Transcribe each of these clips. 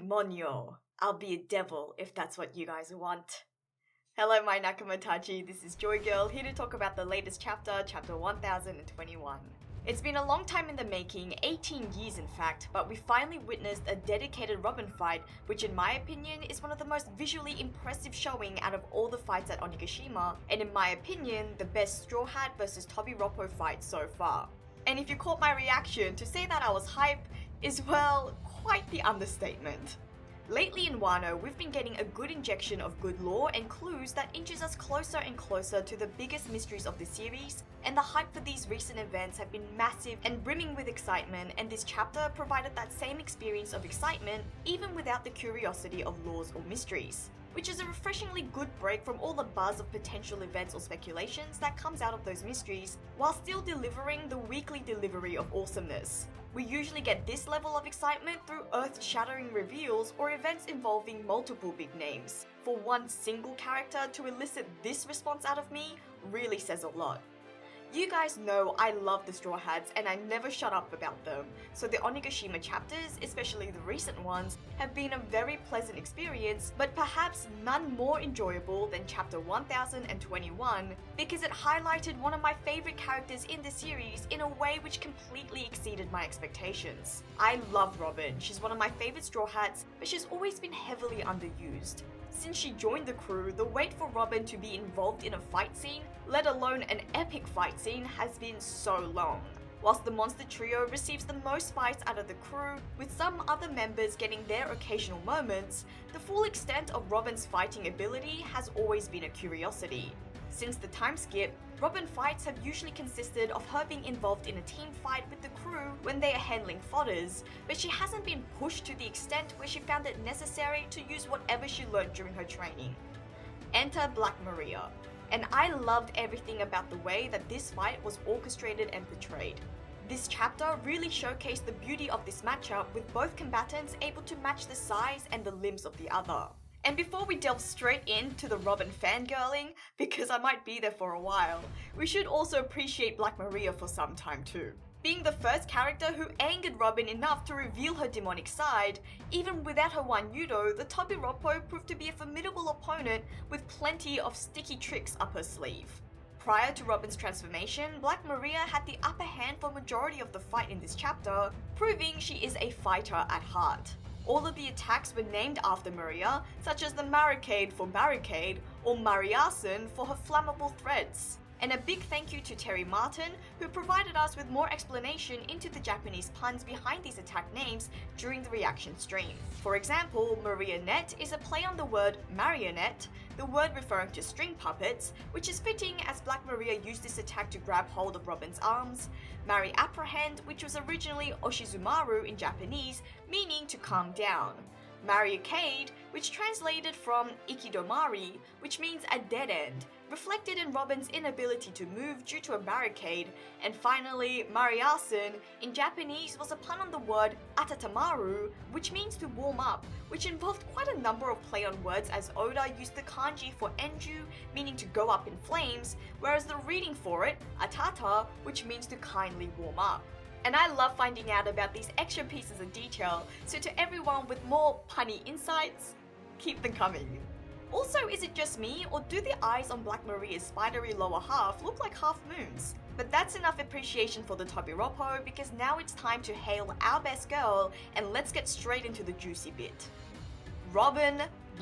Demonyo. I'll be a devil if that's what you guys want. Hello my nakamatachi, this is JoyGirl here to talk about the latest chapter, chapter 1021. It's been a long time in the making, 18 years in fact, but we finally witnessed a dedicated Robin fight, which in my opinion is one of the most visually impressive showing out of all the fights at Onigashima, and in my opinion, the best Straw Hat vs Tobiroppo fight so far. And if you caught my reaction, to say that I was hype is, well, quite the understatement. Lately in Wano, we've been getting a good injection of good lore and clues that inches us closer and closer to the biggest mysteries of the series, and the hype for these recent events have been massive and brimming with excitement, and this chapter provided that same experience of excitement even without the curiosity of lores or mysteries, which is a refreshingly good break from all the buzz of potential events or speculations that comes out of those mysteries, while still delivering the weekly delivery of awesomeness. We usually get this level of excitement through earth-shattering reveals or events involving multiple big names. For one single character to elicit this response out of me really says a lot. You guys know I love the Straw Hats and I never shut up about them, so the Onigashima chapters, especially the recent ones, have been a very pleasant experience, but perhaps none more enjoyable than chapter 1021 because it highlighted one of my favorite characters in the series in a way which completely exceeded my expectations. I love Robin, she's one of my favorite Straw Hats, but she's always been heavily underused. Since she joined the crew, the wait for Robin to be involved in a fight scene, let alone an epic fight scene, has been so long. Whilst the monster trio receives the most fights out of the crew, with some other members getting their occasional moments, the full extent of Robin's fighting ability has always been a curiosity. Since the time skip, Robin fights have usually consisted of her being involved in a team fight with the crew when they are handling fodders, but she hasn't been pushed to the extent where she found it necessary to use whatever she learned during her training. Enter Black Maria, and I loved everything about the way that this fight was orchestrated and portrayed. This chapter really showcased the beauty of this matchup, with both combatants able to match the size and the limbs of the other. And before we delve straight into the Robin fangirling, because I might be there for a while, we should also appreciate Black Maria for some time too. Being the first character who angered Robin enough to reveal her demonic side, even without her Wanyudo, the Tobiroppo proved to be a formidable opponent with plenty of sticky tricks up her sleeve. Prior to Robin's transformation, Black Maria had the upper hand for majority of the fight in this chapter, proving she is a fighter at heart. All of the attacks were named after Maria, such as the Maricade for barricade or Mariasan for her flammable threads. And a big thank you to Terry Martin, who provided us with more explanation into the Japanese puns behind these attack names during the reaction stream. For example, Marionette is a play on the word marionette, the word referring to string puppets, which is fitting as Black Maria used this attack to grab hold of Robin's arms. Mari Apprehend, which was originally Oshizumaru in Japanese, meaning to calm down. Mariacade, which translated from Ikidomari, which means a dead end, reflected in Robin's inability to move due to a barricade. And finally, Mariasan in Japanese was a pun on the word atatamaru, which means to warm up, which involved quite a number of play on words, as Oda used the kanji for enju, meaning to go up in flames, whereas the reading for it, atata, which means to kindly warm up. And I love finding out about these extra pieces of detail, so to everyone with more punny insights, keep them coming. Also, is it just me, or do the eyes on Black Maria's spidery lower half look like half moons? But that's enough appreciation for the Tobiroppo, because now it's time to hail our best girl, and let's get straight into the juicy bit. Robin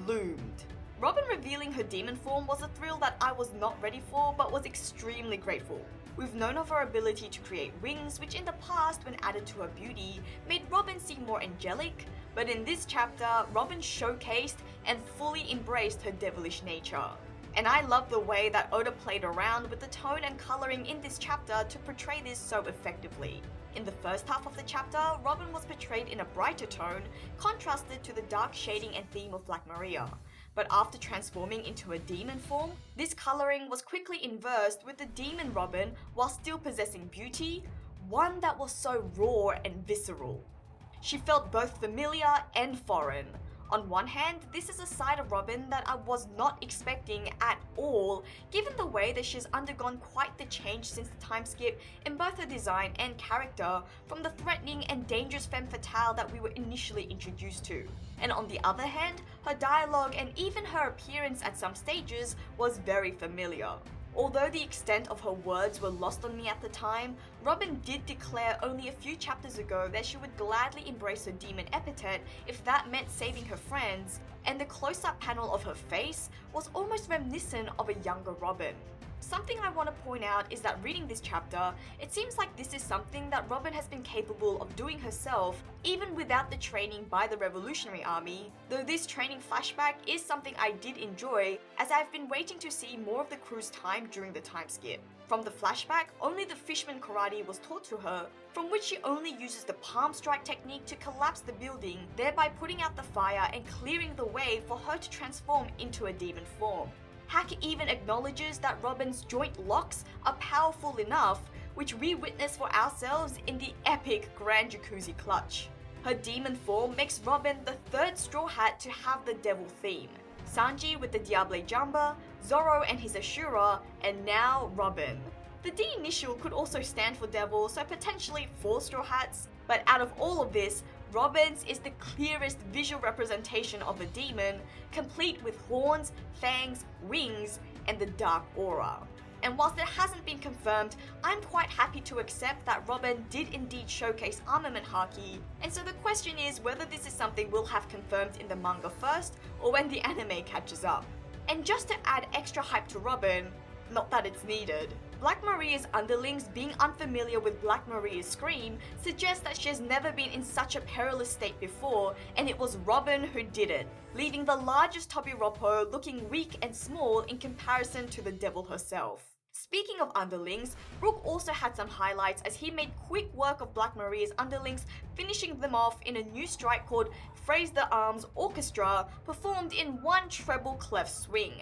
bloomed. Robin revealing her demon form was a thrill that I was not ready for, but was extremely grateful. We've known of her ability to create wings, which in the past, when added to her beauty, made Robin seem more angelic, but in this chapter, Robin showcased and fully embraced her devilish nature. And I love the way that Oda played around with the tone and colouring in this chapter to portray this so effectively. In the first half of the chapter, Robin was portrayed in a brighter tone, contrasted to the dark shading and theme of Black Maria. But after transforming into a demon form, this colouring was quickly inversed with the demon Robin while still possessing beauty, one that was so raw and visceral. She felt both familiar and foreign, On one hand, this is a side of Robin that I was not expecting at all, given the way that she's undergone quite the change since the time skip in both her design and character from the threatening and dangerous femme fatale that we were initially introduced to. And on the other hand, her dialogue and even her appearance at some stages was very familiar. Although the extent of her words were lost on me at the time, Robin did declare only a few chapters ago that she would gladly embrace her demon epithet if that meant saving her friends, and the close-up panel of her face was almost reminiscent of a younger Robin. Something I want to point out is that reading this chapter, it seems like this is something that Robin has been capable of doing herself even without the training by the Revolutionary Army, though this training flashback is something I did enjoy as I've been waiting to see more of the crew's time during the time skip. From the flashback, only the fishman karate was taught to her, from which she only uses the palm strike technique to collapse the building, thereby putting out the fire and clearing the way for her to transform into a demon form. Haki even acknowledges that Robin's joint locks are powerful enough, which we witness for ourselves in the epic Grand Jacuzzi clutch. Her demon form makes Robin the third Straw Hat to have the devil theme. Sanji with the Diable Jamba, Zoro and his Ashura, and now Robin. The D initial could also stand for devil, so potentially 4 Straw Hats, but out of all of this, Robin's is the clearest visual representation of a demon, complete with horns, fangs, wings, and the dark aura. And whilst it hasn't been confirmed, I'm quite happy to accept that Robin did indeed showcase armament Haki, and so the question is whether this is something we'll have confirmed in the manga first, or when the anime catches up. And just to add extra hype to Robin, not that it's needed, Black Maria's underlings being unfamiliar with Black Maria's scream suggests that she has never been in such a perilous state before, and it was Robin who did it, leaving the largest Tobiroppo looking weak and small in comparison to the devil herself. Speaking of underlings, Brook also had some highlights as he made quick work of Black Maria's underlings, finishing them off in a new strike called Phrase the Arms Orchestra, performed in one treble clef swing.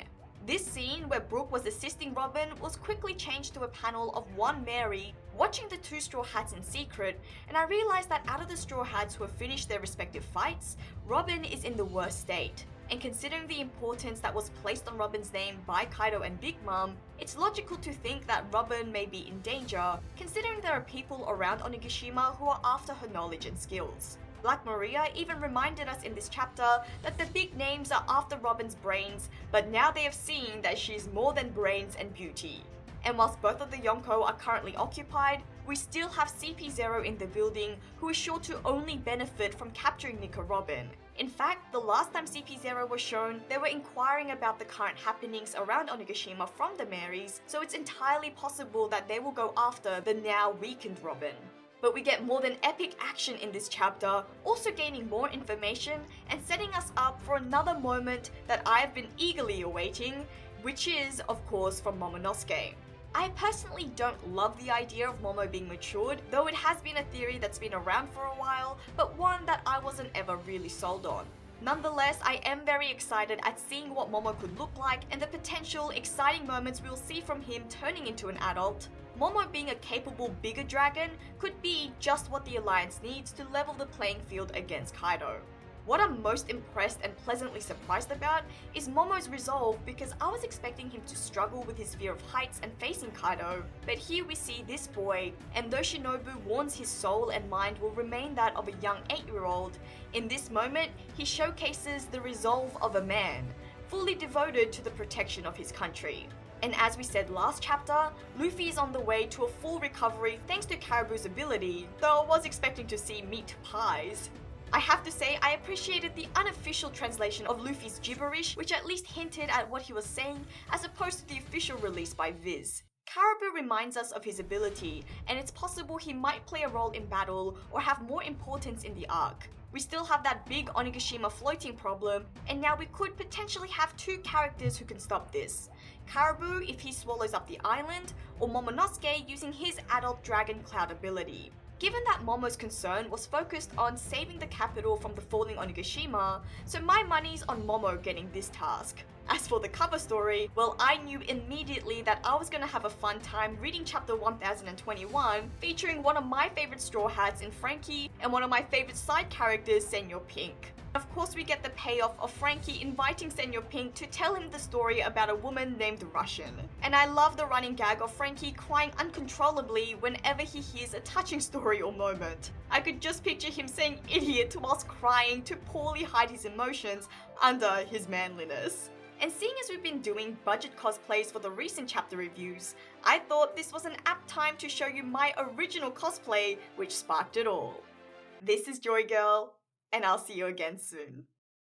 This scene, where Brook was assisting Robin, was quickly changed to a panel of one Mary watching the 2 Straw Hats in secret, and I realized that out of the Straw Hats who have finished their respective fights, Robin is in the worst state. And considering the importance that was placed on Robin's name by Kaido and Big Mom, it's logical to think that Robin may be in danger, considering there are people around Onigashima who are after her knowledge and skills. Black Maria even reminded us in this chapter that the big names are after Robin's brains, but now they have seen that she's more than brains and beauty. And whilst both of the Yonko are currently occupied, we still have CP0 in the building, who is sure to only benefit from capturing Nika Robin. In fact, the last time CP0 was shown, they were inquiring about the current happenings around Onigashima from the Marys, so it's entirely possible that they will go after the now weakened Robin. But we get more than epic action in this chapter, also gaining more information and setting us up for another moment that I have been eagerly awaiting, which is, of course, from Momonosuke. I personally don't love the idea of Momo being matured, though it has been a theory that's been around for a while, but one that I wasn't ever really sold on. Nonetheless, I am very excited at seeing what Momo could look like and the potential exciting moments we'll see from him turning into an adult. Momo being a capable bigger dragon could be just what the Alliance needs to level the playing field against Kaido. What I'm most impressed and pleasantly surprised about is Momo's resolve, because I was expecting him to struggle with his fear of heights and facing Kaido, but here we see this boy, and though Shinobu warns his soul and mind will remain that of a young 8-year-old, in this moment he showcases the resolve of a man, fully devoted to the protection of his country. And as we said last chapter, Luffy is on the way to a full recovery thanks to Caribou's ability, though I was expecting to see meat pies. I have to say, I appreciated the unofficial translation of Luffy's gibberish, which at least hinted at what he was saying, as opposed to the official release by Viz. Caribou reminds us of his ability, and it's possible he might play a role in battle or have more importance in the arc. We still have that big Onigashima floating problem, and now we could potentially have 2 characters who can stop this. Caribou if he swallows up the island, or Momonosuke using his adult dragon cloud ability. Given that Momo's concern was focused on saving the capital from the falling Onigashima, so my money's on Momo getting this task. As for the cover story, well, I knew immediately that I was gonna have a fun time reading chapter 1021, featuring one of my favorite Straw Hats in Frankie and one of my favorite side characters, Senor Pink. Of course, we get the payoff of Frankie inviting Senor Pink to tell him the story about a woman named Russian. And I love the running gag of Frankie crying uncontrollably whenever he hears a touching story or moment. I could just picture him saying idiot whilst crying to poorly hide his emotions under his manliness. And seeing as we've been doing budget cosplays for the recent chapter reviews, I thought this was an apt time to show you my original cosplay, which sparked it all. This is JoyGirl, and I'll see you again soon.